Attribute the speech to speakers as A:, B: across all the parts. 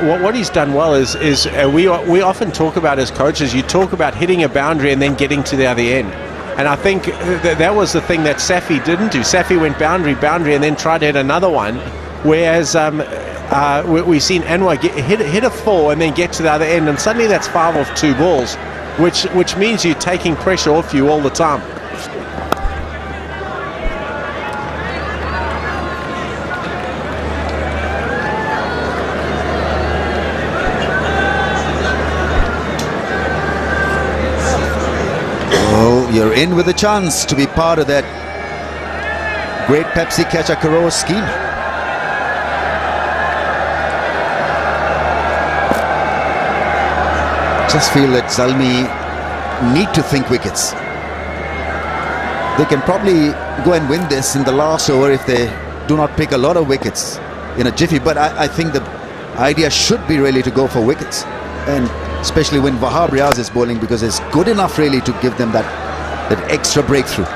A: What he's done well is we often talk about as coaches, you talk about hitting a boundary and then getting to the other end. And I think that was the thing that Safi didn't do. Safi went boundary, and then tried to hit another one. Whereas we've seen Anwar hit a 4 and then get to the other end. And suddenly that's 5 off 2 balls, which means you're taking pressure off you all the time.
B: You're in with a chance to be part of that great Pepsi Catcher Karo scheme. Just feel that Zalmi need to think wickets. They can probably go and win this in the last over if they do not pick a lot of wickets in a jiffy. But I think the idea should be really to go for wickets, and especially when Wahab Riaz is bowling, because it's good enough really to give them that extra breakthrough.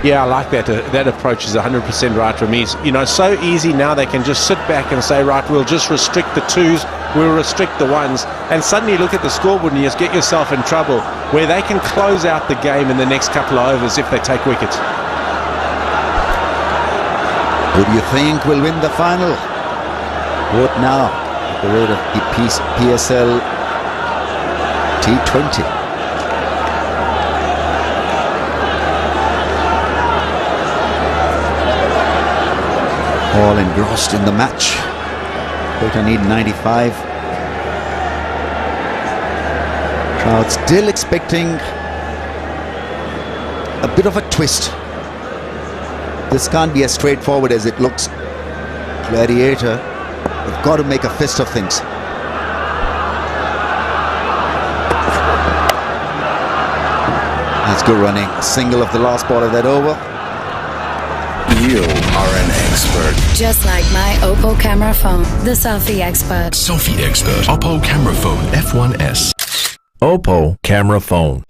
A: Yeah, I like that. That approach is 100% right, Ramiz. You know, so easy now they can just sit back and say, right, we'll just restrict the 2s, we'll restrict the 1s, and suddenly look at the scoreboard and you just get yourself in trouble, where they can close out the game in the next couple of overs if they take wickets.
B: Who do you think will win the final? Vote now at the rate of the PSL T20. All engrossed in the match. Quetta need 95. Crowd still expecting a bit of a twist. This can't be as straightforward as it looks. Gladiator, they've got to make a fist of things. That's good running. Single of the last ball of that over.
C: You are an expert.
D: Just like my Oppo camera phone, the Selfie Expert.
C: Selfie Expert. Oppo camera phone F1S.
E: Oppo camera phone.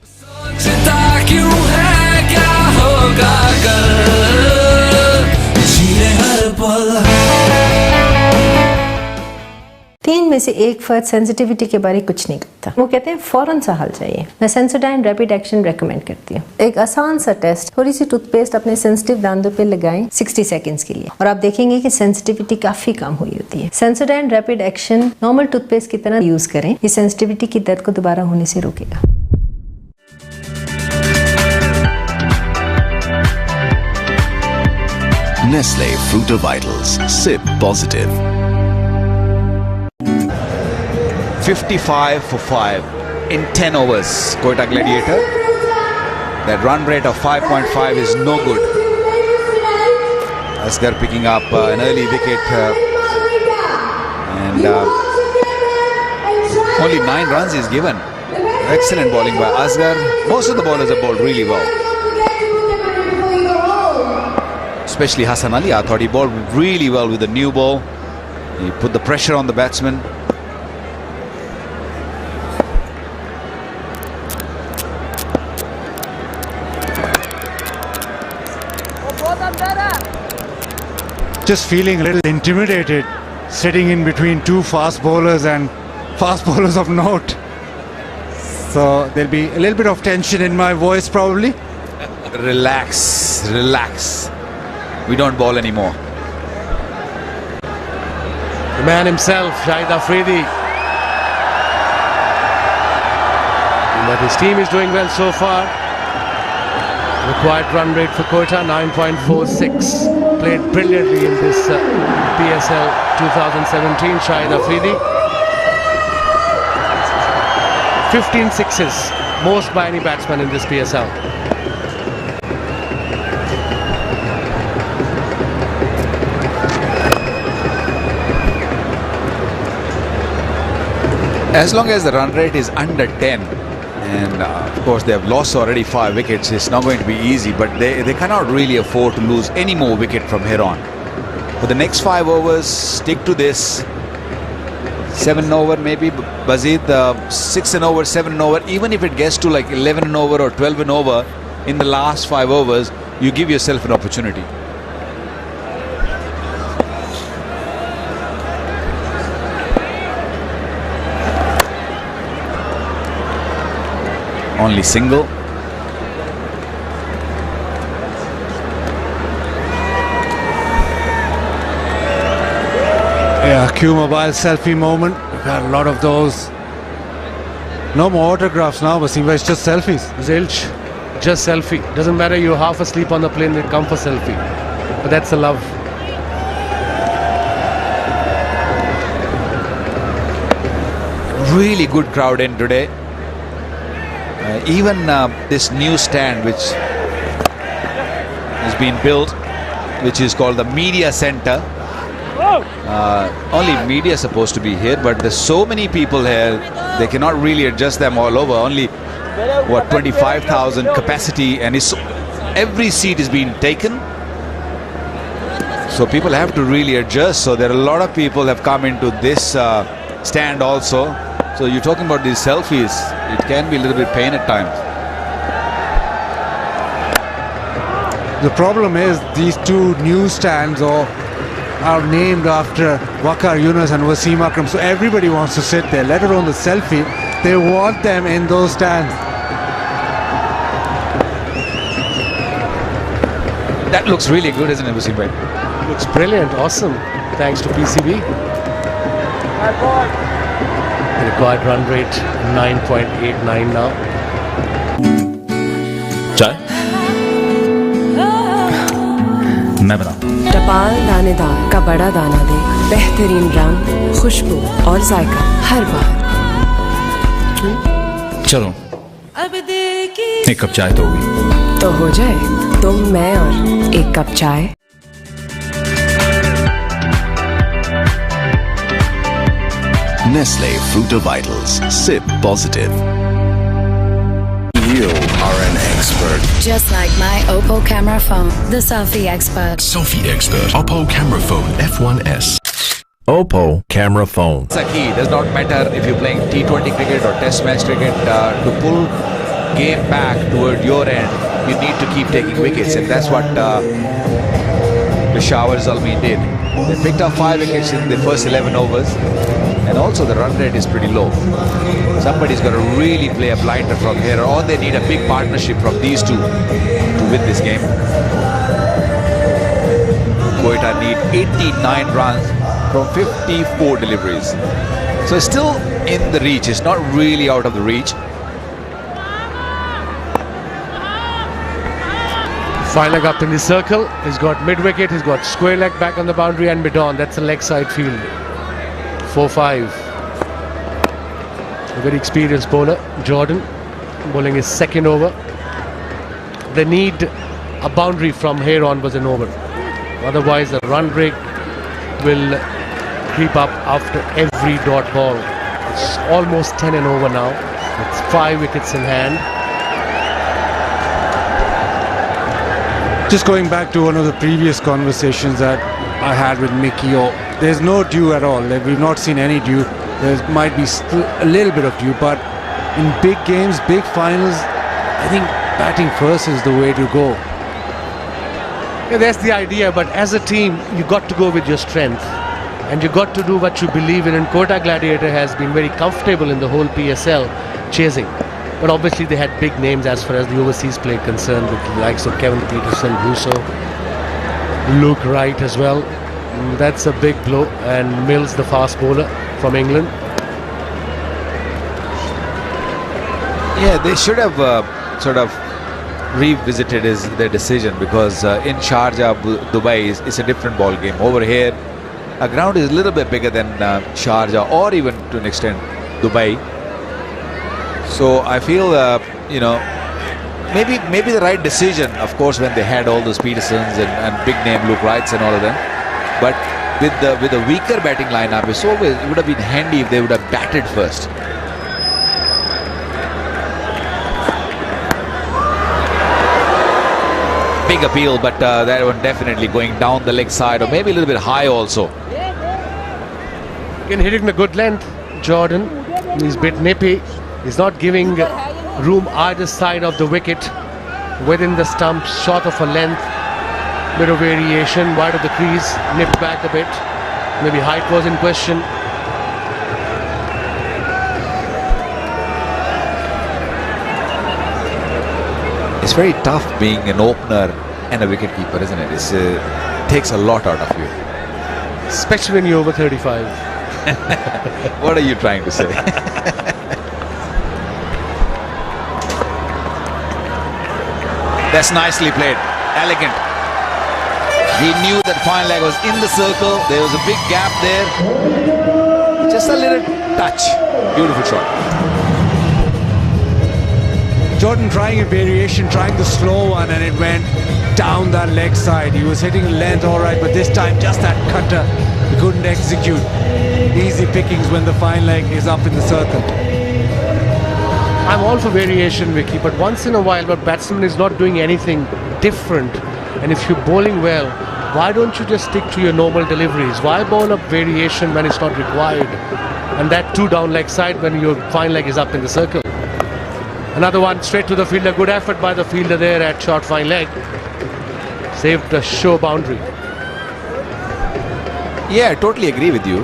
F: तीन में से एक फर्द sensitivity के बारे कुछ नहीं करता। वो कहते हैं फौरन सा हल चाहिए। मैं सेंसोडाइन रैपिड एक्शन रेकमेंड करती हूँ। एक आसान सा टेस्ट, थोड़ी सी टूथपेस्ट अपने सेंसिटिव दांतों पे लगाएं 60 सेकंड्स के लिए, और आप देखेंगे कि सेंसिटिविटी काफी कम हुई होती है। Sensodyne rapid action normal toothpaste की तरह यूज करें, ये सेंसिटिविटी की दर्द को दोबारा होने से रोकेगा।
C: Nestle Fruta Vitals. Sip positive.
G: 55 for 5 in 10 overs. Quetta Gladiator. That run rate of 5.5 is no good. Asghar picking up an early wicket and only 9 runs is given. Excellent bowling by Asghar. Most of the bowlers have bowled really well. Especially Hassan Ali. I thought he bowled really well with the new ball. He put the pressure on the batsman.
H: Just feeling a little intimidated, sitting in between 2 fast bowlers and fast bowlers of note. So there'll be a little bit of tension in my voice probably.
G: Relax, relax. We don't bowl anymore.
I: The man himself, Shahid Afridi. But his team is doing well so far. Required run rate for Quetta 9.46. Played brilliantly in this PSL 2017. Shahid Afridi. 15 sixes, most by any batsman in this PSL.
G: As long as the run rate is under 10, and of course they have lost already 5 wickets, it's not going to be easy, but they cannot really afford to lose any more wicket from here on. For the next 5 overs, stick to this. 7 over maybe, Bazid, 6 and over, 7 and over. Even if it gets to like 11 and over or 12 and over in the last 5 overs, you give yourself an opportunity. Only single.
H: Yeah, Q Mobile selfie moment. We've had a lot of those. No more autographs now, Wasim. It's just selfies.
I: Zilch, just selfie. Doesn't matter you're half asleep on the plane, they come for selfie. But that's the love.
G: Really good crowd in today. Even this new stand which has been built, which is called the Media Center. Only media is supposed to be here, but there's so many people here, they cannot really adjust them all over. Only, what, 25,000 capacity, and every seat is being taken. So people have to really adjust. So there are a lot of people have come into this stand also. So you're talking about these selfies, it can be a little bit pain at times.
H: The problem is these two new stands are named after Waqar Yunus and Wasim Akram. So everybody wants to sit there, let alone the selfie. They want them in those stands.
G: That looks really good, isn't it, Wasim bhai?
I: Looks brilliant, awesome. Thanks to PCB. The required run rate 9.89 now.
E: चाय मैं बनाता हूँ।
J: टपाल दानेदार का बड़ा दाना दे, बेहतरीन रंग, खुशबू और जायका हर बार।
E: चलो एक कप चाय तो होगी।
J: तो हो जाए तुम, मैं और एक कप चाय।
C: Nestle Fruit of Vitals. Sip positive.
E: You are an expert.
D: Just like my Oppo camera phone, the selfie expert.
C: Selfie expert. Oppo camera phone F1S.
E: Oppo camera phone.
G: It's a key. It does not matter if you're playing T20 cricket or Test match cricket. To pull game back toward your end, you need to keep taking wickets, and that's what Peshawar Zalmi did. They picked up 5 wickets in the first 11 overs, and also the run rate is pretty low. Somebody's got to really play a blinder from here, or they need a big partnership from these two to win this game. Quetta need 89 runs from 54 deliveries. So it's still in the reach. It's not really out of the reach.
I: Fine leg up in the circle. He's got mid-wicket, he's got square leg back on the boundary and mid-on. That's a leg side field. 4-5. A very experienced bowler, Jordan, bowling his second over. They need a boundary from here onwards and over. Otherwise, the run rate will creep up after every dot ball. It's almost 10 and over now. It's 5 wickets in hand.
H: Just going back to one of the previous conversations that I had with Mickey, there's no dew at all. Like, we've not seen any dew. There might be still a little bit of dew, but in big games, big finals, I think batting first is the way to go.
I: Yeah, that's the idea, but as a team, you got to go with your strength. And you got to do what you believe in. And Quetta Gladiator has been very comfortable in the whole PSL chasing. But obviously they had big names as far as the overseas play concerned, with the likes of Kevin Peterson, Russo, Luke Wright as well. That's a big blow. And Mills, the fast bowler from England.
G: Yeah, they should have sort of revisited their decision, because in Sharjah, Dubai is a different ball game. Over here, a ground is a little bit bigger than Sharjah, or even to an extent Dubai. So I feel, maybe the right decision, of course, when they had all those Petersons and big name Luke Wrights and all of them. But with a weaker batting lineup, it would have been handy if they would have batted first. Big appeal, but that one definitely going down the leg side, or maybe a little bit high also.
I: Again, hitting the good length, Jordan. He's a bit nippy. He's not giving room either side of the wicket. Within the stump, short of a length. Bit of variation, wide of the crease, nipped back a bit. Maybe height was in question.
G: It's very tough being an opener and a wicketkeeper, isn't it? It takes a lot out of you.
I: Especially when you're over 35.
G: What are you trying to say? That's nicely played. Elegant. He knew that fine leg was in the circle. There was a big gap there. Just a little touch. Beautiful shot.
H: Jordan trying a variation, trying the slow one, and it went down that leg side. He was hitting a length all right, but this time just that cutter he couldn't execute. Easy pickings when the fine leg is up in the circle.
I: I'm all for variation, Vicky, but once in a while, but batsman is not doing anything different. And if you're bowling well, why don't you just stick to your normal deliveries? Why bowl up variation when it's not required? And that too down leg side when your fine leg is up in the circle. Another one straight to the fielder. Good effort by the fielder there at short fine leg. Saved the show boundary.
G: Yeah, I totally agree with you.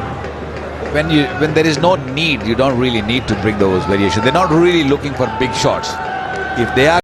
G: When there is no need, you don't really need to bring those variations. They're not really looking for big shots. If they are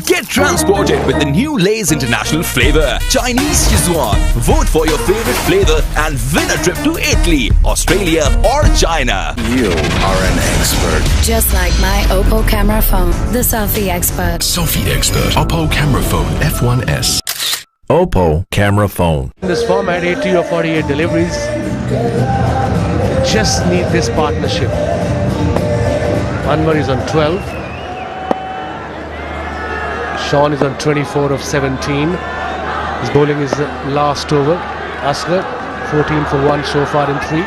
C: Get transported with the new Lay's International Flavor, Chinese Szechuan. Vote for your favorite flavor and win a trip to Italy, Australia or China.
K: You are an expert.
D: Just like my Oppo camera phone, the selfie expert.
K: Selfie expert. Oppo camera phone F1S.
C: Oppo camera phone.
I: In this format, 80 or 48 deliveries. Just need this partnership. Anwar is on 12. Sean is on 24 of 17. His bowling is last over. Asghar 14 for 1 so far in 3.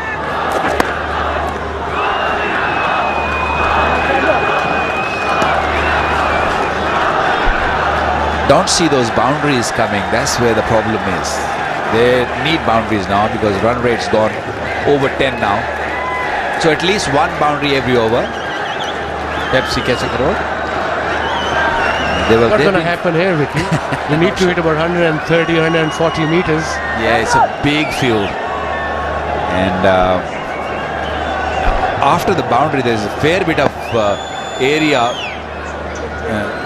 G: don't see those boundaries coming, that's where the problem is. They need boundaries now because run rate's gone over 10 now. So at least one boundary every over. Pepsi catching the road.
I: What's going to happen here, Vicky? You need to hit about 130, 140 meters.
G: Yeah, it's a big field. And after the boundary, there's a fair bit of area,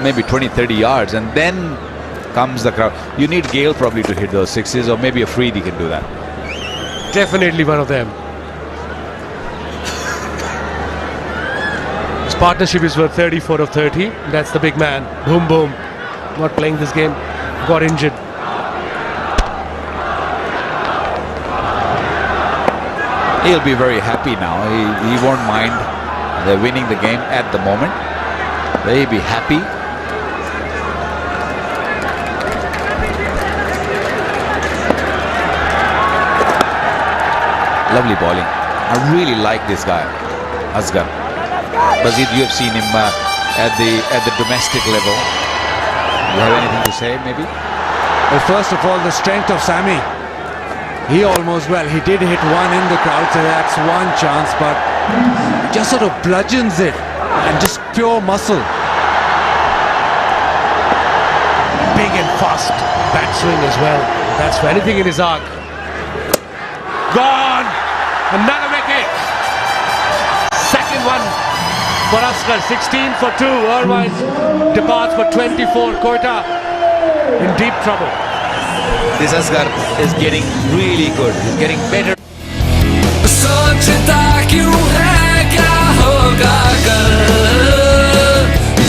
G: maybe 20, 30 yards. And then comes the crowd. You need Gale probably to hit those sixes, or maybe a Freedy can do that.
I: Definitely one of them. His partnership is worth 34 of 30. That's the big man. Boom, boom. Not playing this game. Got injured.
G: He'll be very happy now. He won't mind. They're winning the game at the moment. They'll be happy. Lovely bowling. I really like this guy, Asghar. Bazid, you have seen him at the domestic level. You have anything to say, maybe?
H: Well, first of all, the strength of Sammy. He almost, well, he did hit one in the crowd, so that's one chance, but just sort of bludgeons it and just pure muscle.
I: Big and fast bat swing as well. That's for anything in his arc. Gone! Another wicket! Second one for Asghar. 16 for 2. Irvine departs for 24. Quetta in deep trouble.
G: This Asghar is getting really good. He's getting better.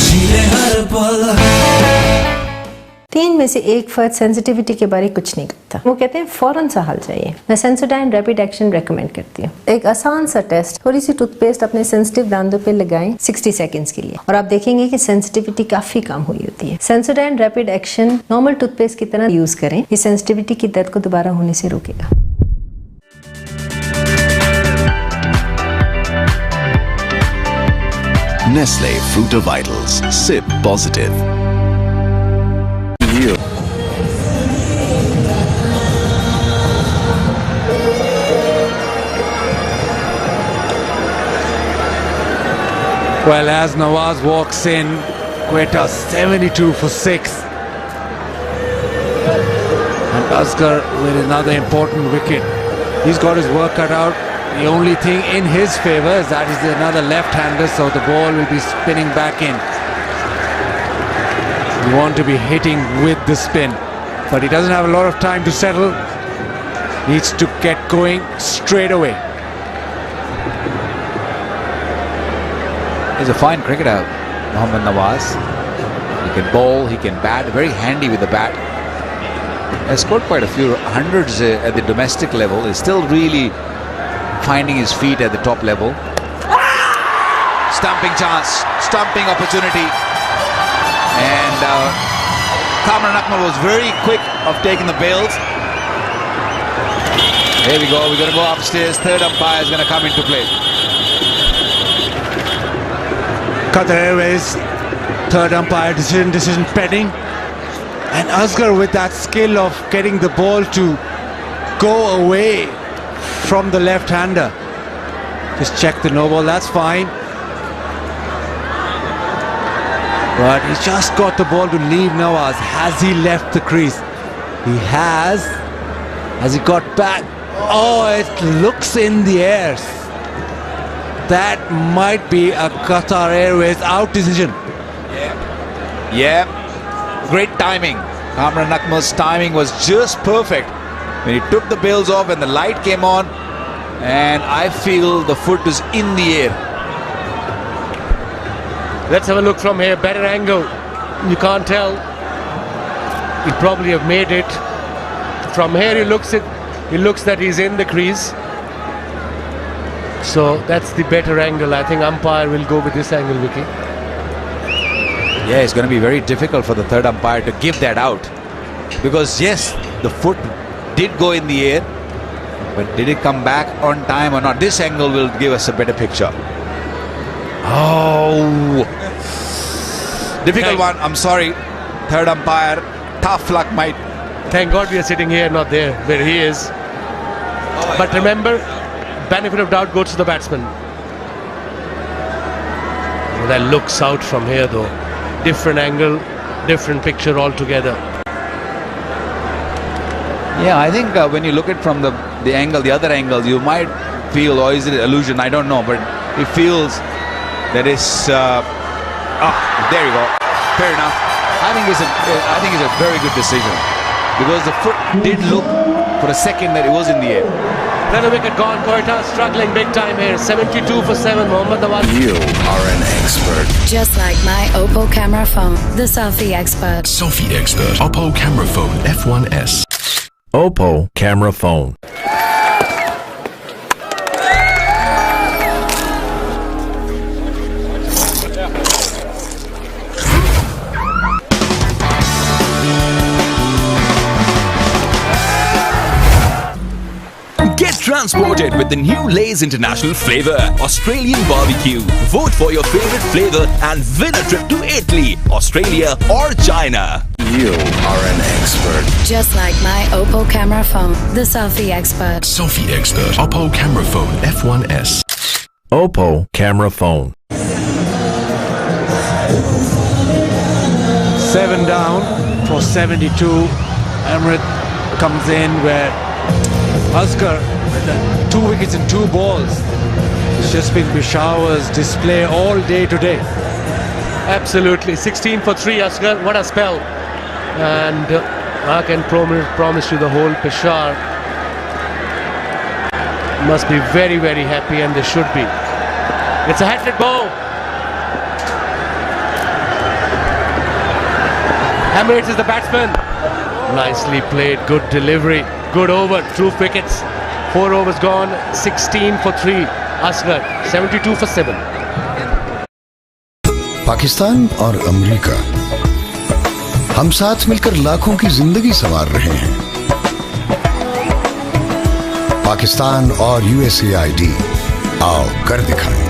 L: जीले हर पल।
F: 3 में से एक फर्द sensitivity के बारे कुछ नहीं करता। वो कहते हैं फौरन सा हल चाहिए। मैं सेंसोडाइन रैपिड एक्शन रेकमेंड करती हूँ। एक आसान सा टेस्ट, थोड़ी सी टूथपेस्ट अपने सेंसिटिव दांतों पे लगाएं 60 सेकंड्स के लिए और आप देखेंगे कि सेंसिटिविटी काफी कम हुई होती है। Sensodyne rapid action normal toothpaste की तरह यूज करें, ये सेंसिटिविटी की दर्द को दोबारा होने से रोकेगा।
K: Nestle Fruit Vitals. Sip positive.
H: Well, as Nawaz walks in, Quetta 72 for 6. And Asghar with another important wicket. He's got his work cut out. The only thing in his favour is that he's another left-hander, so the ball will be spinning back in. You want to be hitting with the spin, but he doesn't have a lot of time to settle. Needs to get going straight away.
G: He's a fine cricketer, Mohammad Nawaz. He can bowl, he can bat, very handy with the bat. Has scored quite a few hundreds at the domestic level. He's still really finding his feet at the top level. Stumping chance, stumping opportunity. And Kamran Akmal was very quick of taking the bails. Here we go, we're going to go upstairs. Third umpire is going to come into play.
H: Qatar Airways, third umpire decision pending. And Asghar with that skill of getting the ball to go away from the left-hander. Just check the no ball, that's fine. But he's just got the ball to leave Nawaz. Has he left the crease? He has. Has he got back? Oh, it looks in the air. That might be a Qatar Airways out decision.
G: Yeah, great timing. Kamran Akmal's timing was just perfect. When he took the bails off and the light came on, and I feel the foot is in the air.
I: Let's have a look from here. Better angle. You can't tell. He'd probably have made it. From here, he looks that he's in the crease. So that's the better angle. I think umpire will go with this angle, Vicky.
G: Yeah, it's going to be very difficult for the third umpire to give that out. Because yes, the foot did go in the air. But did it come back on time or not? This angle will give us a better picture. Oh! Difficult one. I'm sorry. Third umpire. Tough luck, mate.
I: Thank God we are sitting here, not there, where he is. But remember, benefit of doubt goes to the batsman. That looks out from here though. Different angle, different picture altogether.
G: Yeah, I think when you look at from the angle, the other angle, you might feel, or is it illusion? I don't know, but it feels that it's. There you go. Fair enough. I think it's a very good decision because the foot did look for a second that it was in the air.
I: Another wicket gone. Quetta struggling big time here. 72 for 7. Mohammad Nawaz.
K: You are an expert.
D: Just like my Oppo camera phone, the selfie expert.
K: Selfie expert. Oppo camera phone F1S. Oppo camera phone.
C: Get transported with the new Lay's International Flavor, Australian Barbecue. Vote for your favorite flavor and win a trip to Italy, Australia or China.
K: You are an expert.
D: Just like my Oppo camera phone, the selfie expert.
K: Selfie expert. Oppo camera phone F1S. Oppo camera phone.
H: 7 down for 72. Emirates comes in where Asghar with 2 wickets and 2 balls. It's just been Peshawar's display all day today.
I: Absolutely. 16 for 3, Asghar. What a spell. And I can promise you the whole Peshawar must be very, very happy, and they should be. It's a hat-trick ball. Emirates is the batsman. Nicely played, good delivery, good over, 2 wickets. 4 overs gone, 16 for 3. Asghar, 72 for 7.
M: Pakistan और America हम साथ मिलकर लाखों की जिंदगी संवार रहे हैं। पाकिस्तान और USAID, आओ कर दिखाएं।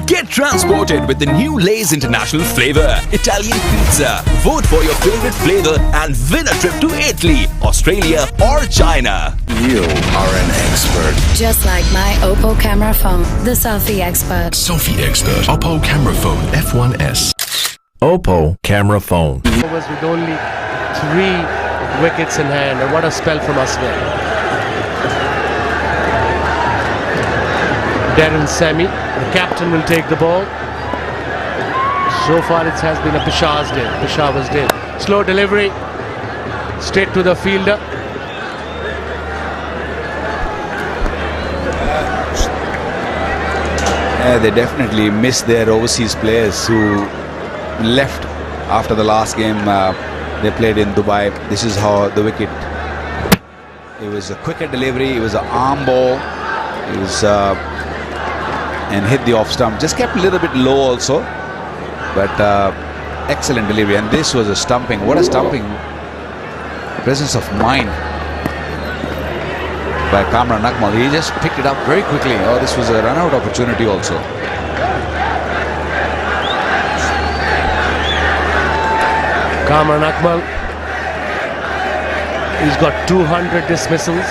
C: Get transported with the new Lay's International Flavor Italian Pizza. Vote for your favorite flavor and win a trip to Italy, Australia or China.
K: You are an expert.
D: Just like my Oppo camera phone, the selfie expert.
K: Selfie expert. Oppo camera phone F1S.
A: Oppo camera phone.
I: Overs with only 3 wickets in hand, and what a spell from Asghar. Darren Sammy, the captain, will take the ball. So far it has been a Peshawar's day. Slow delivery, straight to the fielder.
G: Yeah, they definitely miss their overseas players who left after the last game they played in Dubai. This is how the wicket. It was a quicker delivery. It was an arm ball. It was and hit the off stump. Just kept a little bit low also, but excellent delivery. And this was a stumping. What a stumping! Presence of mind by Kamran Akmal. He just picked it up very quickly. Oh, this was a run-out opportunity also.
I: Kamran Akmal, he's got 200 dismissals.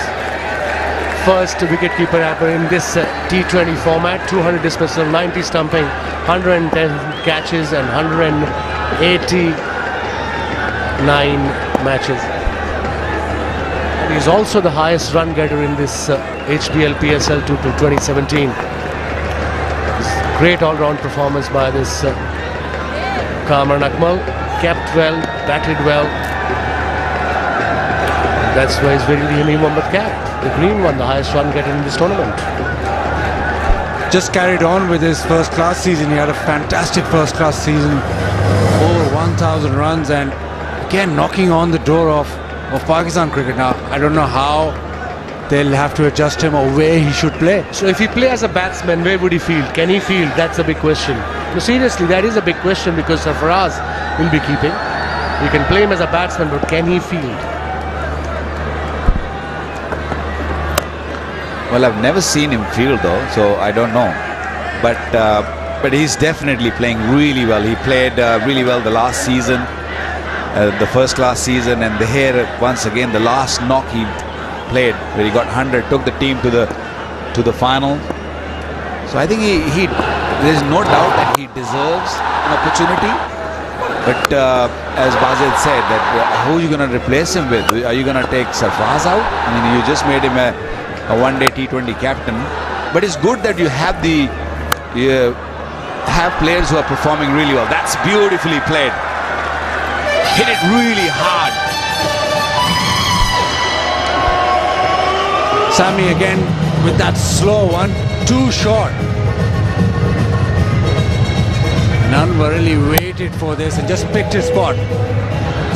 I: First wicketkeeper ever in this T20 format. 200 dismissal, 90 stumping, 110 catches and 189 matches. And he's also the highest run getter in this HBL PSL 2017. Great all-round performance by this Kamran Akmal. Kept well, batted well. That's why he's wearing the Amy Mohammed cap. The green one, the highest run getter in this tournament.
H: Just carried on with his first-class season. He had a fantastic first-class season. Over 1,000 runs, and again knocking on the door of Pakistan cricket. Now, I don't know how they'll have to adjust him or where he should play.
I: So if he play as a batsman, where would he field? Can he field? That's a big question. No, seriously, that is a big question, because Sarfaraz will be keeping. You can play him as a batsman, but can he field?
G: Well, I've never seen him field though, so I don't know. But he's definitely playing really well. He played really well the last season, the first-class season, and here once again the last knock he played, where he got 100, took the team to the final. So I think he there's no doubt that he deserves an opportunity. But as Bazid said, that who are you going to replace him with? Are you going to take Sarfraz out? I mean, you just made him a one-day T20 captain. But it's good that you have have players who are performing really well. That's beautifully played. Hit it really hard.
H: Sammy again with that slow one, too short. And Anwar really waited for this and just picked his spot.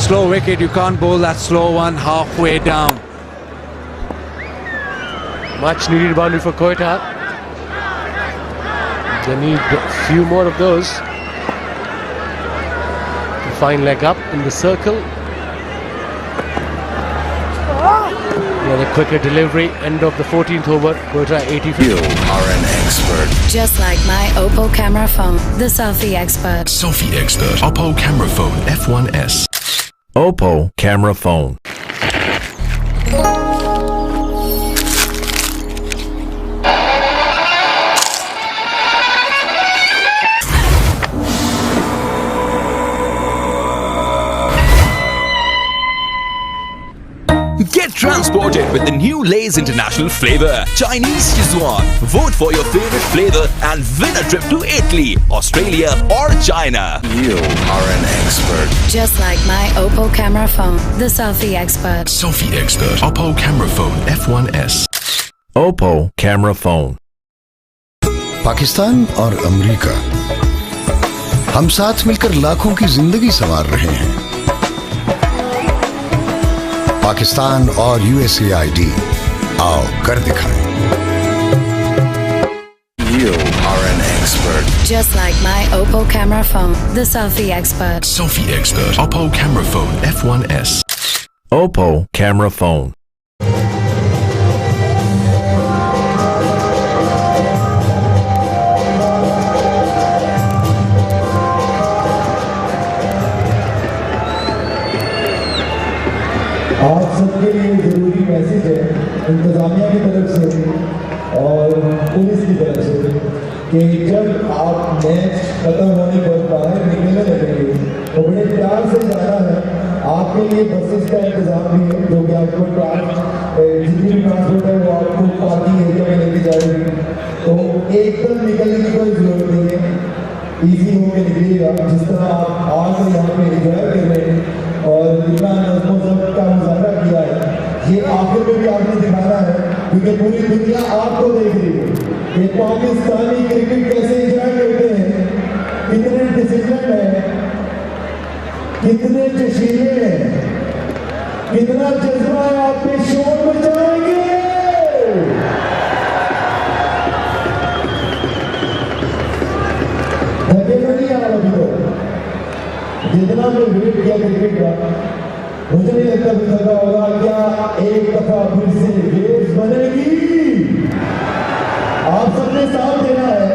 H: Slow wicket, you can't bowl that slow one halfway down.
I: Much needed boundary for Quetta. They need a few more of those. Fine leg up in the circle. The quicker delivery. End of the 14th over. Quetta 84.
K: You are an expert.
D: Just like my Oppo camera phone, the selfie expert.
K: Selfie expert. Oppo camera phone F1S.
A: Oppo camera phone.
C: Get transported with the new Lay's International flavor, Chinese Szechuan. Vote for your favorite flavor and win a trip to Italy, Australia or China.
K: You are an expert.
D: Just like my Oppo camera phone, the selfie expert.
K: Selfie expert. Oppo camera phone F1S. Oppo camera phone.
M: Pakistan और America हम साथ मिलकर लाखों की जिंदगी संवार रहे हैं। पाकिस्तान और USAID आओ कर दिखाएं।
K: You are an expert.
D: Just like my Oppo camera phone, the selfie expert.
K: Selfie expert. Oppo camera phone F1S. Oppo camera phone.
N: आप सबके लिए ज़रूरी मैसेज है इंतज़ामिया की तरफ से और पुलिस की तरफ से कि जब आप मैच ख़त्म होने पर बाहर निकलने लगेंगे तो बड़े प्यार से जाना है। आपके लिए बसेस का इंतज़ाम भी है जो कि आपको जितनी भी ट्रांसपोर्ट है वो आपको पार्किंग एरिया में लेके जाएगी। तो एकदम निकलने की कोई ज़रूरत नहीं है, ईजी होकर निकलिएगा। जिस तरह आप आज यहाँ पे एंजॉय कर रहे हैं और जितना नज़्म का मुजाहरा किया है, ये आखिर में भी आपने दिखाना है क्योंकि पूरी दुनिया आपको देख रही है कि पाकिस्तानी क्रिकेट कैसे एंजॉय करते हैं, कितने डिसिप्लिन है, कितने जशीले हैं, कितना जज्बा है। आप पे शोर मचाएंगे। जितना मैं वेट किया क्रिकेट का, मुझे नहीं लगता भी लगा होगा क्या एक दफा फिर से रेस बनेगी। आप सबने साथ देना है।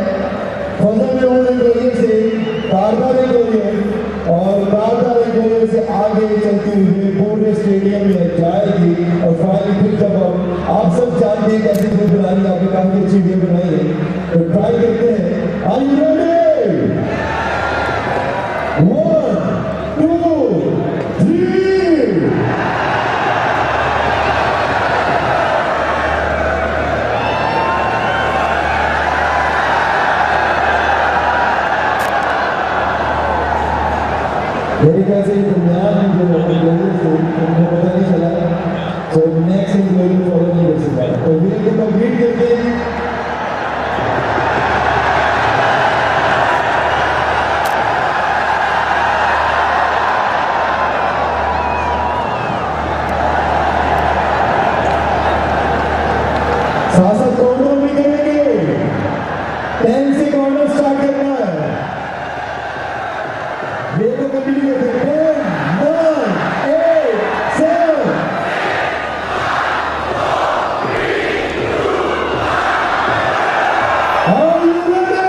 N: फजल ने उन्हें गोलियों से कारदार गोलियों और कारदार गोलियों से आगे चलते हुए पूरे स्टेडियम में जाएगी। और फाइनल फिर जब आप सब जानते हैं कैसे वीडियो बनानी, आपने काफी अच्छी वीडियो बनाई है, तो ट्राई करते हैं। Are you ready? 1, 2, 3। मेरे ख्याल से दरमियान जो उनको पता नहीं चला, तो नेक्स्ट इंटरव्यू फॉलो नहीं कर सकता। तो वीडियो को कंप्लीट करते हैं। साथ कॉर्नर भी करेंगे। 10 से कॉर्नर स्टार्ट करना है। ये तो कंटिन्यू करते हैं। 10, 9, 8, 7। Are you ready?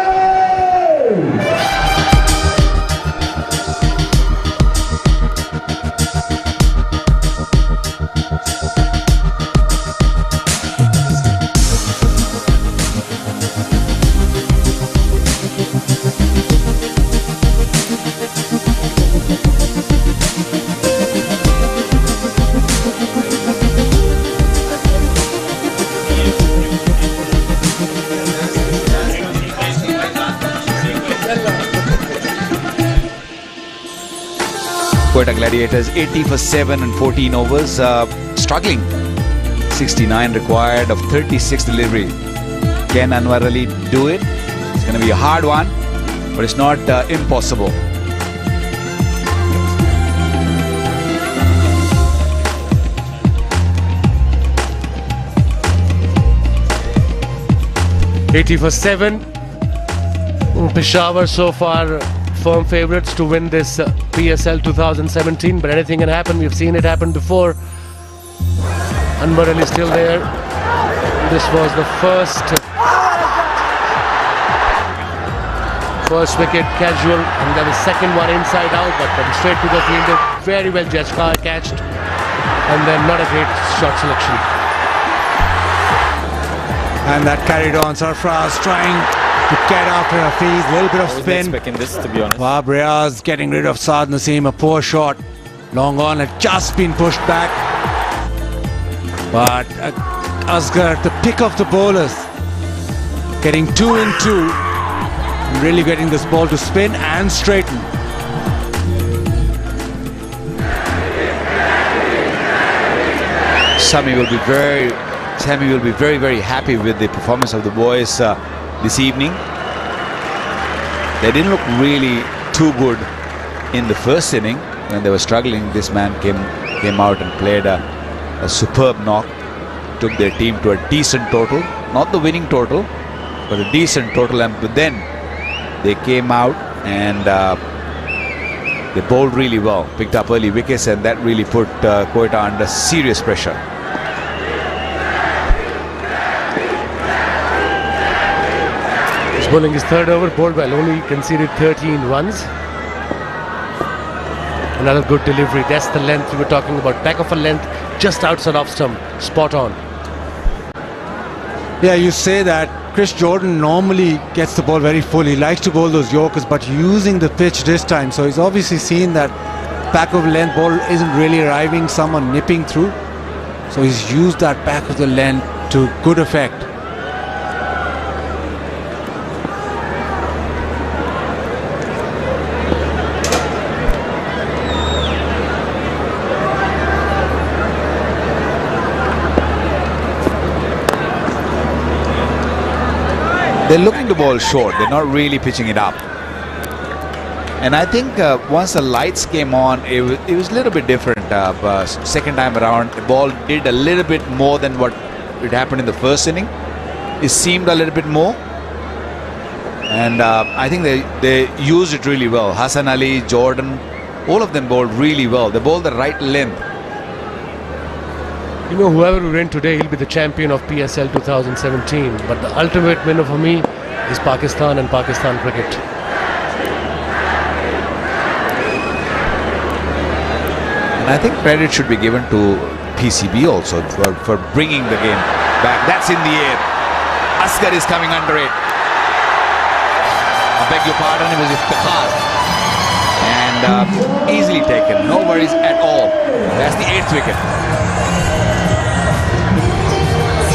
G: Quetta Gladiators 80 for 7 and 14 overs, struggling. 69 required of 36 delivery. Can Anwar Ali do it? It's going to be a hard one, but it's not impossible.
I: $80 for 7. Peshawar so far firm favourites to win this PSL 2017, but anything can happen. We've seen it happen before. Anwar Ali still there. This was the first wicket, casual, and then the second one inside out, but then straight to the fielder. Very well judged, catched, and then not a great shot selection.
H: And that carried on. Sarfraz trying to get after Hafiz. A little bit of spin.
O: Expecting this, to be honest.
H: Wahab Riaz getting rid of Saad Naseem. A poor shot. Long on, had just been pushed back. But Asghar, the pick of the bowlers, getting 2 in 2, really getting this ball to spin and straighten.
G: Sammy will be very, very happy with the performance of the boys this evening. They didn't look really too good in the first inning when they were struggling. This man came out and played a superb knock, took their team to a decent total, not the winning total, but a decent total. And then they came out and they bowled really well, picked up early wickets, and that really put Quetta under serious pressure.
I: He's bowling his third over, bowled well, only conceded 13 runs. Another good delivery. That's the length we were talking about. Back of a length, just outside off stump. Spot on.
H: Yeah, you say that Chris Jordan normally gets the ball very full. He likes to bowl those Yorkers, but using the pitch this time. So he's obviously seen that back of the length ball isn't really arriving, someone nipping through. So he's used that back of the length to good effect.
G: They're looking to bowl short. They're not really pitching it up. And I think once the lights came on, it was a little bit different. Second time around, the ball did a little bit more than what it happened in the first inning. It seemed a little bit more. And I think they used it really well. Hassan Ali, Jordan, all of them bowled really well. They bowled the right length.
I: You know, whoever will win today, he'll be the champion of PSL 2017. But the ultimate winner for me is Pakistan and Pakistan cricket.
G: And I think credit should be given to PCB also for bringing the game back. That's in the air. Asghar is coming under it. I beg your pardon, it was Iftikhar. And easily taken. No worries at all. That's the 8th wicket.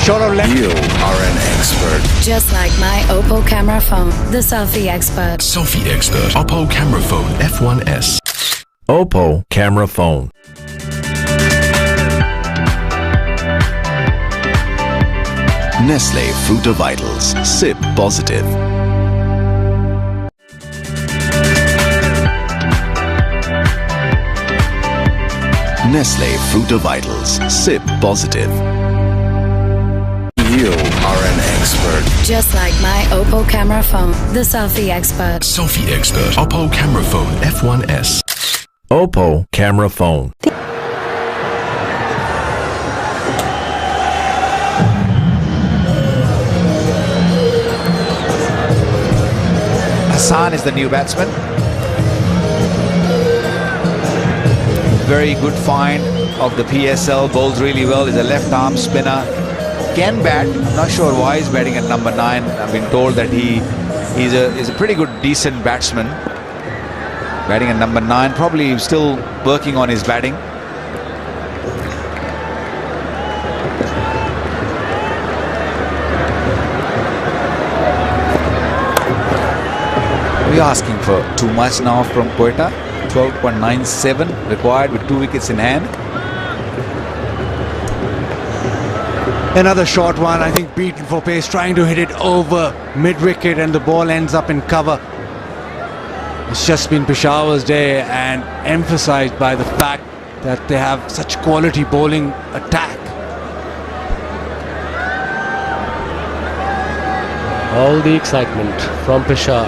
H: Short of left.
K: You are an expert.
D: Just like my Oppo camera phone, the selfie expert.
K: Selfie expert. Oppo camera phone F1S. Oppo camera phone. Nestle Fruta Vitals. Sip positive. Nestle Fruta Vitals. Sip positive. You are an expert.
D: Just like my Oppo camera phone, the selfie expert.
K: Selfie expert. Oppo camera phone F1S. Oppo camera phone.
G: Hassan is the new batsman. Very good find of the PSL. Bowls really well. He's a left arm spinner. Can bat. I'm not sure why he's batting at number 9. I've been told that he's a pretty good, decent batsman. Batting at number 9. Probably still working on his batting. We're asking for too much now from Quetta. 12.97 required with 2 wickets in hand.
H: Another short one, I think beaten for pace, trying to hit it over mid-wicket and the ball ends up in cover. It's just been Peshawar's day and emphasized by the fact that they have such quality bowling attack.
I: All the excitement from Peshawar.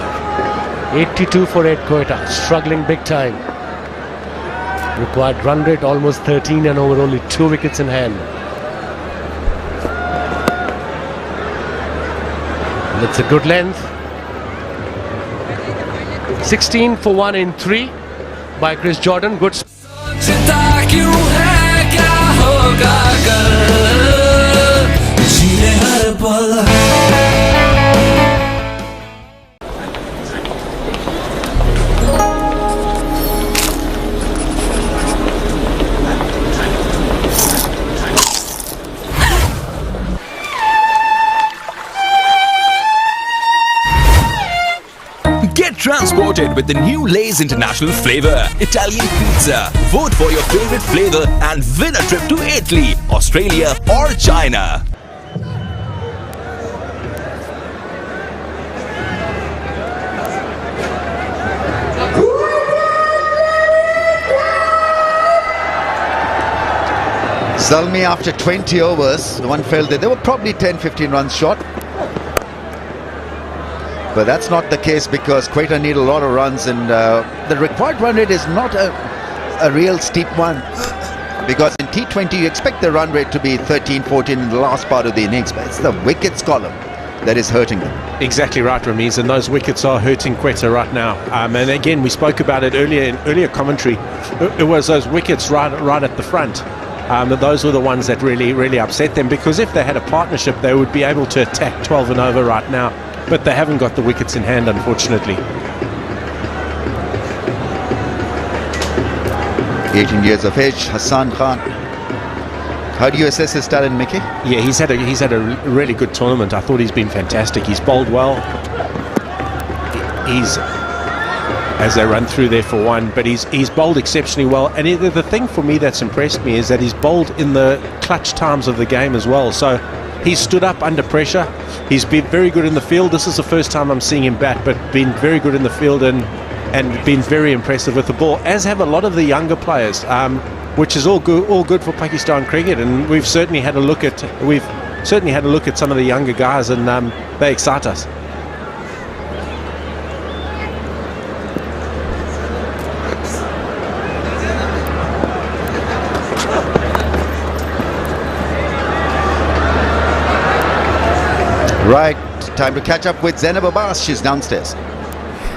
I: 82 for 8 Quetta, struggling big time. Required run rate almost 13 and over, only 2 wickets in hand. It's a good length. 16 for 1 in 3 by Chris Jordan. Good.
C: transported with the new Lay's International Flavor, Italian Pizza. Vote for your favorite flavor and win a trip to Italy, Australia or China.
B: Zalmi, after 20 overs, the one felt that they were probably 10-15 runs short. But that's not the case because Quetta need a lot of runs, and the required run rate is not a real steep one. Because in T20 you expect the run rate to be 13-14 in the last part of the innings, but it's the wickets column that is hurting them.
A: Exactly right, Ramiz, and those wickets are hurting Quetta right now. And again, we spoke about it earlier in earlier commentary. It was those wickets right at the front. Those were the ones that really upset them, because if they had a partnership they would be able to attack 12 and over right now, but they haven't got the wickets in hand, unfortunately.
B: 18 years of age, Hassan Khan. How do you assess his talent, Mickey?
A: Yeah, he's had a really good tournament. I thought he's been fantastic. He's bowled well. He's, as they run through there for one, but he's bowled exceptionally well. And the thing for me that's impressed me is that he's bowled in the clutch times of the game as well. So he's stood up under pressure. He's been very good in the field. This is the first time I'm seeing him bat, but been very good in the field and been very impressive with the ball, as have a lot of the younger players, which is all good for Pakistan cricket. And we've certainly had a look at some of the younger guys, and they excite us.
B: Right, time to catch up with Zainab Abbas. She's downstairs.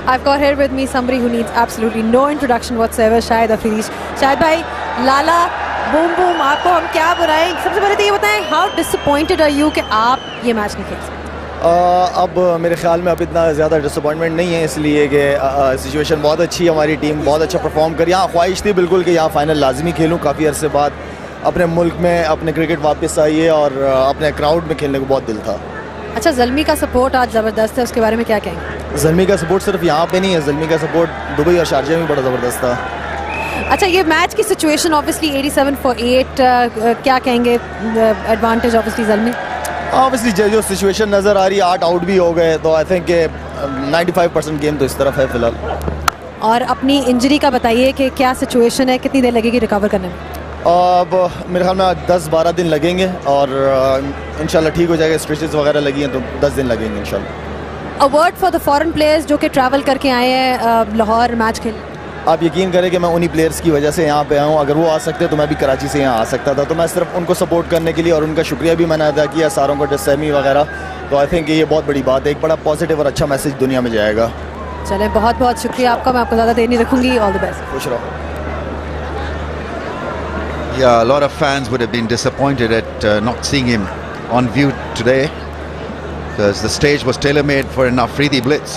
O: I've got here with me somebody who needs absolutely no introduction whatsoever, Shahid Afridi. Shahid bhai, Lala, boom boom, आपको हम क्या बुलाएं? सबसे पहले तो ये बताएं, how disappointed are you कि आप ये मैच नहीं खेल सकते?
P: अब मेरे ख्याल में अब इतना ज़्यादा डिसअपॉइंटमेंट नहीं है, इसलिए कि सिचुएशन बहुत अच्छी है, हमारी टीम बहुत अच्छा परफॉर्म कर, यहाँ ख्वाहिश थी बिल्कुल कि यहाँ फाइनल लाजमी खेलूँ। काफ़ी अरसे बाद अपने मुल्क में अपने क्रिकेट वापस आई है और अपने क्राउड में खेलने को बहुत दिल था।
O: अच्छा, ज़ल्मी का सपोर्ट आज ज़बरदस्त है, उसके बारे में क्या कहेंगे?
P: ज़ल्मी का सपोर्ट सिर्फ यहाँ पे नहीं है, ज़ल्मी का सपोर्ट दुबई और शारजा में बड़ा ज़बरदस्त था।
O: अच्छा, ये मैच की सिचुएशन ऑब्वियसली 87 for 8, क्या कहेंगे एडवांटेज ऑब्वियसली ज़ल्मी?
P: ऑब्वियसली जो सिचुएशन नज़र आ रही है, 8 आउट भी हो गए, तो आई थिंक 95% गेम तो इस तरफ है फिलहाल।
O: और अपनी इंजरी का बताइए कि क्या सिचुएशन है, कितनी देर लगेगी रिकवर करने में?
P: अब मेरे ख्याल में 10-12 दिन लगेंगे और इंशाल्लाह ठीक हो जाएगा। स्ट्रेचेस वगैरह लगी हैं तो 10 दिन लगेंगे इंशाल्लाह।
O: A word for the foreign players जो कि ट्रैवल करके आए हैं लाहौर मैच खेल।
P: आप यकीन करें कि मैं उन्हीं प्लेयर्स की वजह से यहाँ पे आया हूँ। अगर वो आ सकते तो मैं भी कराची से यहाँ आ सकता था, तो मैं सिर्फ उनको सपोर्ट करने के लिए, और उनका शुक्रिया भी मैंने अदा किया सारों को, डिसमी वगैरह। तो आई थिंक ये बहुत बड़ी बात है, एक बड़ा पॉजिटिव और अच्छा मैसेज दुनिया में जाएगा।
O: चलें, बहुत बहुत शुक्रिया आपका, मैं आपको ज़्यादा देर नहीं रखूँगी। ऑल द बेस्ट,
P: खुश रहो।
B: Yeah, a lot of fans would have been disappointed at not seeing him on view today, because the stage was tailor-made for an Afridi blitz.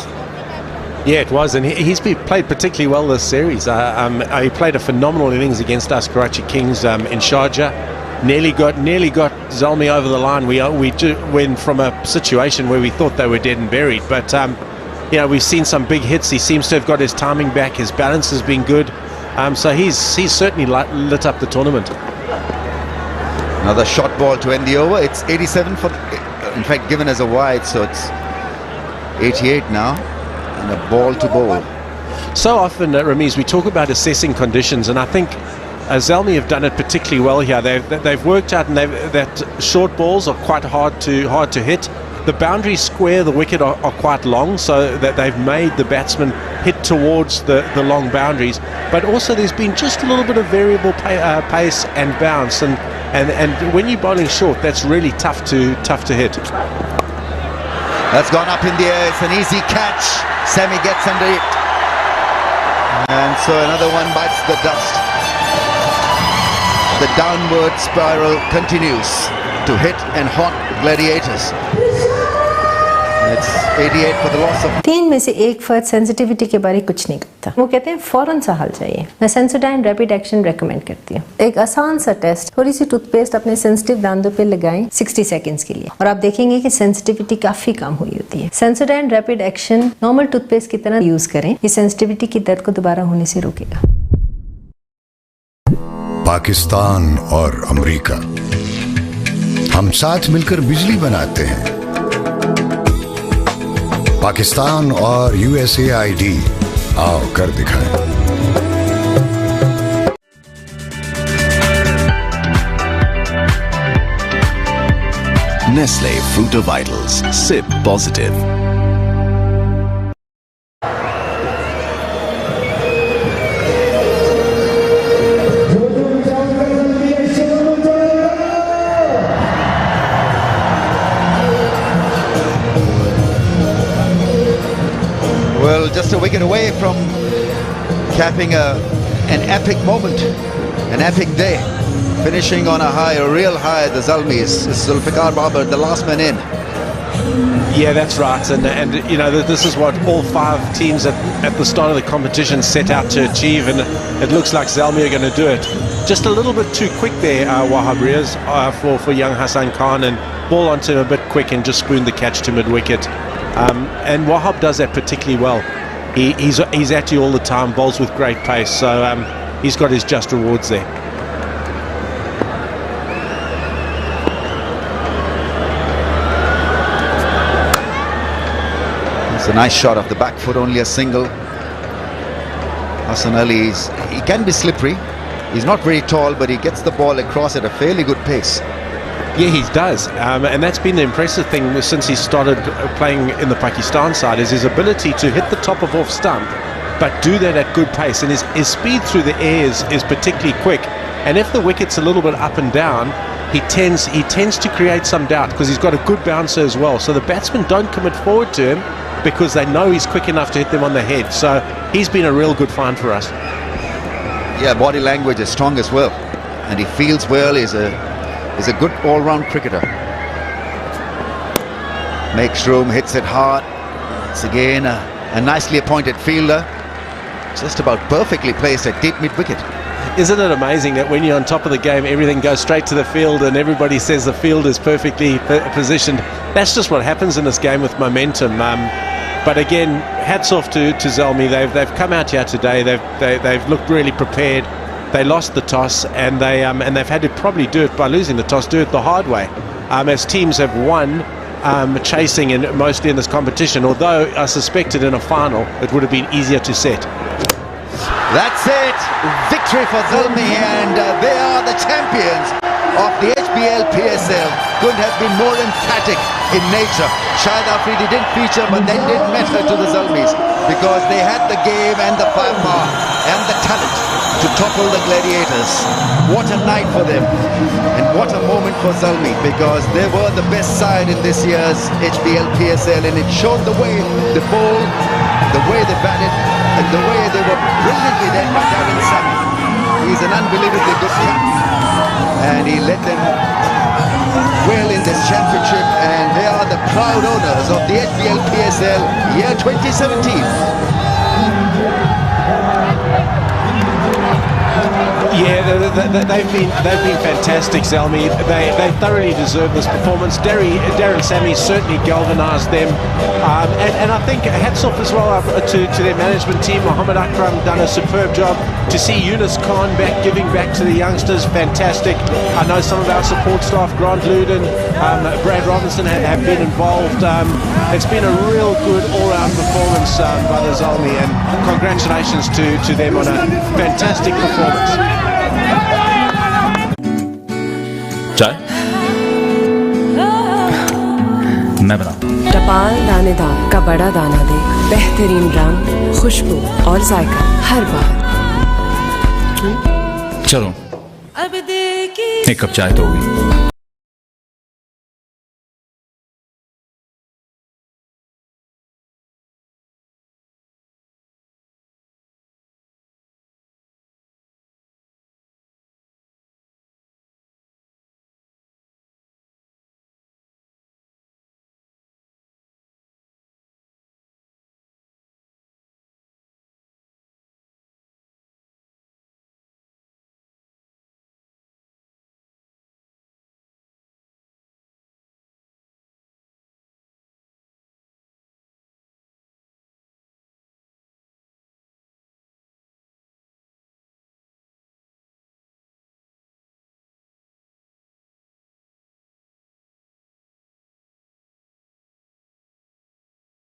A: Yeah, it was, and he's played particularly well this series. He played a phenomenal innings against us Karachi Kings in Sharjah. Nearly got Zalmi over the line. We went from a situation where we thought they were dead and buried, but we've seen some big hits. He seems to have got his timing back. His balance has been good. So he's certainly lit up the tournament.
B: Another short ball to end the over. It's 87 for, in fact, given as a wide, so it's 88 now, and a ball to bowl.
A: So often, Ramiz, we talk about assessing conditions, and I think Zalmi have done it particularly well here. They've worked out, and that short balls are quite hard to hit. The boundaries square the wicket are quite long, so that they've made the batsman hit towards the long boundaries. But also there's been just a little bit of variable pace and bounce, and when you're bowling short, that's really tough to hit.
B: That's gone up in the air. It's an easy catch. Sami gets under it, and so another one bites the dust. The downward spiral continues to hit and haunt Gladiators. It's 88 for the loss of.
F: 3 में से एक फर्द sensitivity के बारे कुछ नहीं करता, वो कहते हैं फौरन सा हल चाहिए। मैं सेंसोडाइन रैपिड एक्शन रेकमेंड करती हूँ। एक आसान सा टेस्ट, थोड़ी सी टूथपेस्ट अपने सेंसिटिव दांतों पे लगाएं 60 सेकंड्स के लिए और आप देखेंगे कि सेंसिटिविटी काफी कम हुई होती है। Sensodyne rapid action normal toothpaste की तरह यूज करें, ये सेंसिटिविटी की दर्द को दोबारा होने से रोकेगा।
M: पाकिस्तान और अमेरिका, हम साथ मिलकर बिजली बनाते हैं। पाकिस्तान और USAID, आओ कर दिखाएं।
K: Nestle Fruit Vitals. Sip positive.
B: Well, just a wicket away from capping an epic moment, an epic day, finishing on a high, a real high. The Zalmis, Zulfikar Babar, the last man in.
A: Yeah, that's right, and you know this is what all 5 teams at the start of the competition set out to achieve, and it looks like Zalmi are going to do it. Just a little bit too quick there, Wahab Riaz, for young Hassan Khan, and ball onto him a bit quick and just spooned the catch to mid-wicket. And Wahab does that particularly well. He's at you all the time, bowls with great pace, so he's got his just rewards there.
B: It's a nice shot off the back foot, only a single. Hassan Ali, he can be slippery. He's not very tall, but he gets the ball across at a fairly good pace.
A: Yeah, he does, and that's been the impressive thing since he started playing in the Pakistan side, is his ability to hit the top of off stump, but do that at good pace, and his speed through the air is particularly quick. And if the wicket's a little bit up and down, he tends to create some doubt because he's got a good bouncer as well. So the batsmen don't commit forward to him because they know he's quick enough to hit them on the head. So he's been a real good find for us.
B: Yeah, body language is strong as well, and he feels well. He's a good all-round cricketer. Makes room, hits it hard. It's again a nicely appointed fielder. Just about perfectly placed at deep mid-wicket.
A: Isn't it amazing that when you're on top of the game, everything goes straight to the field and everybody says the field is perfectly positioned? That's just what happens in this game with momentum. But again, hats off to Zalmi. They've come out here today. They've looked really prepared. They lost the toss, and they've had to probably do it by losing the toss, do it the hard way. As teams have won chasing and mostly in this competition, although I suspected in a final it would have been easier to set.
B: That's it, victory for Zalmi, and they are the champions of the HBL PSL. Couldn't have been more emphatic in nature. Shahid Afridi didn't feature, but that didn't matter to the Zalmis because they had the game and the firepower and the talent to topple the Gladiators. What a night for them, and what a moment for Zalmi, because they were the best side in this year's HBL PSL, and it showed the way they bowled, the way they batted, and the way they were brilliantly led by Darren Sammy. He's an unbelievably good captain, and he led them well in this championship, and they are the proud owners of the HBL PSL year 2017.
A: Yeah, they've been fantastic, Zalmi. They thoroughly deserve this performance. Darren Sammy certainly galvanised them, and I think hats off as well to their management team. Mohammed Akram done a superb job. To see Yunus Khan giving back to the youngsters, fantastic. I know some of our support staff, Grant Luden, Brad Robinson, have been involved. It's been a real good all-round performance by the Zalmi, and congratulations to them on a fantastic performance.
E: चाय मैं बता
J: टपाल दानेदार का बड़ा दाना दे बेहतरीन रंग, खुशबू और जायका हर बार।
E: चलो एक कप चाय तो होगी।